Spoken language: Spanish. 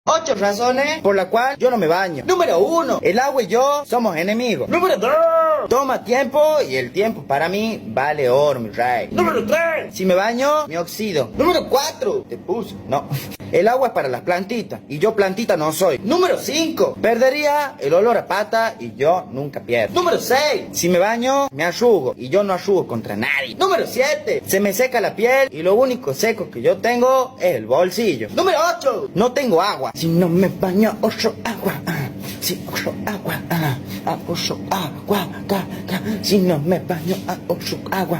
8 razones por las cuales yo no me baño. Número 1. El agua y yo somos enemigos. Número 2. Toma tiempo y el tiempo para mí vale oro, mi rey. Número 3. Si me baño, me oxido. Número 4. Te puse. No. El agua es para las plantitas y yo plantita no soy. Número 5. Perdería el olor a pata y yo nunca pierdo. Número 6. Si me baño, me arrugo y yo no arrugo contra nadie. Número 7. Se me seca la piel y lo único seco que yo tengo es el bolsillo. Número 8. No tengo agua. Si no me baño, ahorro agua. Si ahorro agua. Ahorro agua. Si no me baño, ahorro agua.